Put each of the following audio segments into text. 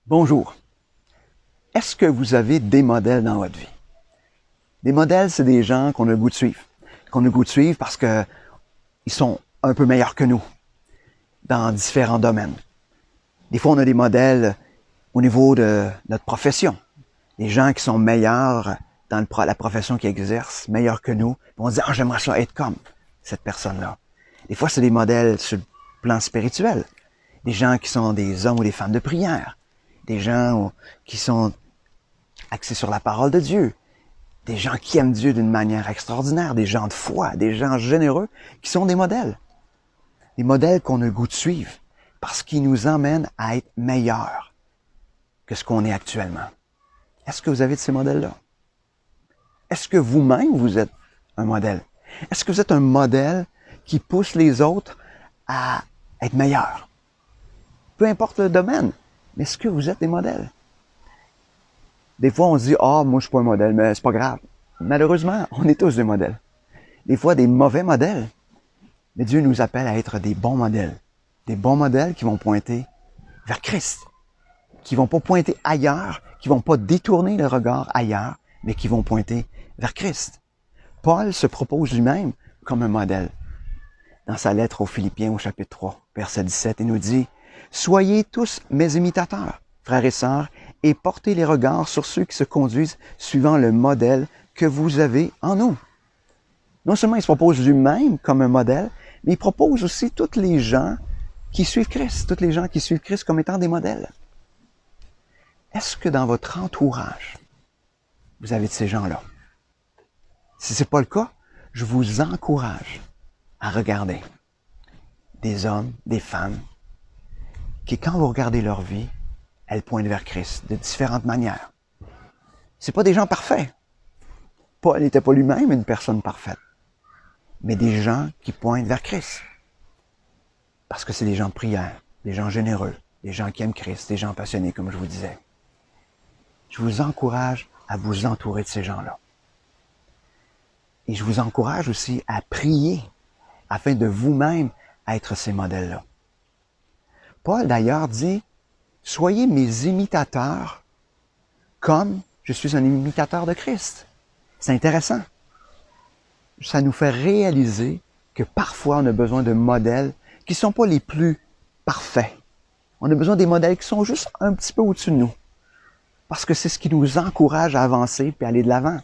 Bonjour. Est-ce que vous avez des modèles dans votre vie? Des modèles, c'est des gens qu'on a le goût de suivre. Qu'on a le goût de suivre parce que ils sont un peu meilleurs que nous dans différents domaines. Des fois, on a des modèles au niveau de notre profession. Des gens qui sont meilleurs dans la profession qu'ils exercent, meilleurs que nous. On se dit, j'aimerais ça être comme cette personne-là. Des fois, c'est des modèles sur le plan spirituel. Des gens qui sont des hommes ou des femmes de prière. Des gens qui sont axés sur la parole de Dieu. Des gens qui aiment Dieu d'une manière extraordinaire. Des gens de foi, des gens généreux qui sont des modèles. Des modèles qu'on a le goût de suivre parce qu'ils nous emmènent à être meilleurs que ce qu'on est actuellement. Est-ce que vous avez de ces modèles-là? Est-ce que vous-même, vous êtes un modèle? Est-ce que vous êtes un modèle qui pousse les autres à être meilleurs? Peu importe le domaine, mais est-ce que vous êtes des modèles? Des fois, on se dit, moi, je suis pas un modèle, mais c'est pas grave. Malheureusement, on est tous des modèles. Des fois, des mauvais modèles. Mais Dieu nous appelle à être des bons modèles. Des bons modèles qui vont pointer vers Christ. Qui vont pas pointer ailleurs, qui vont pas détourner le regard ailleurs, mais qui vont pointer vers Christ. Paul se propose lui-même comme un modèle. Dans sa lettre aux Philippiens au chapitre 3, verset 17, il nous dit, « Soyez tous mes imitateurs, frères et sœurs, et portez les regards sur ceux qui se conduisent suivant le modèle que vous avez en nous. » Non seulement il se propose lui-même comme un modèle, mais il propose aussi tous les gens qui suivent Christ, tous les gens qui suivent Christ comme étant des modèles. Est-ce que dans votre entourage, vous avez de ces gens-là? Si ce n'est pas le cas, je vous encourage à regarder des hommes, des femmes, qui quand vous regardez leur vie, elles pointent vers Christ de différentes manières. Ce pas des gens parfaits. Paul n'était pas lui-même une personne parfaite, mais des gens qui pointent vers Christ. Parce que c'est des gens de prière, des gens généreux, des gens qui aiment Christ, des gens passionnés, comme je vous disais. Je vous encourage à vous entourer de ces gens-là. Et je vous encourage aussi à prier afin de vous-même être ces modèles-là. Paul, d'ailleurs, dit, « Soyez mes imitateurs comme je suis un imitateur de Christ. » C'est intéressant. Ça nous fait réaliser que parfois, on a besoin de modèles qui ne sont pas les plus parfaits. On a besoin des modèles qui sont juste un petit peu au-dessus de nous. Parce que c'est ce qui nous encourage à avancer et à aller de l'avant.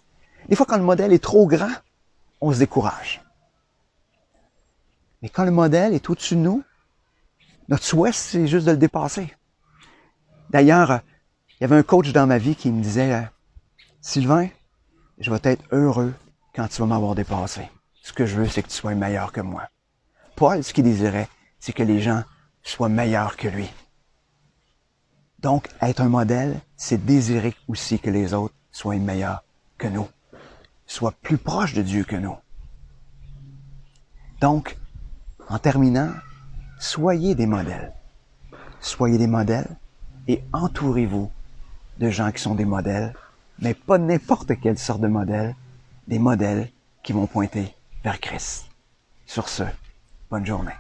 Des fois, quand le modèle est trop grand, on se décourage. Mais quand le modèle est au-dessus de nous, notre souhait, c'est juste de le dépasser. D'ailleurs, il y avait un coach dans ma vie qui me disait, « Sylvain, je vais être heureux quand tu vas m'avoir dépassé. Ce que je veux, c'est que tu sois meilleur que moi. » Paul, ce qu'il désirait, c'est que les gens soient meilleurs que lui. Donc, être un modèle, c'est désirer aussi que les autres soient meilleurs que nous, soient plus proches de Dieu que nous. Donc, en terminant, soyez des modèles. Soyez des modèles et entourez-vous de gens qui sont des modèles, mais pas n'importe quelle sorte de modèle, des modèles qui vont pointer vers Christ. Sur ce, bonne journée.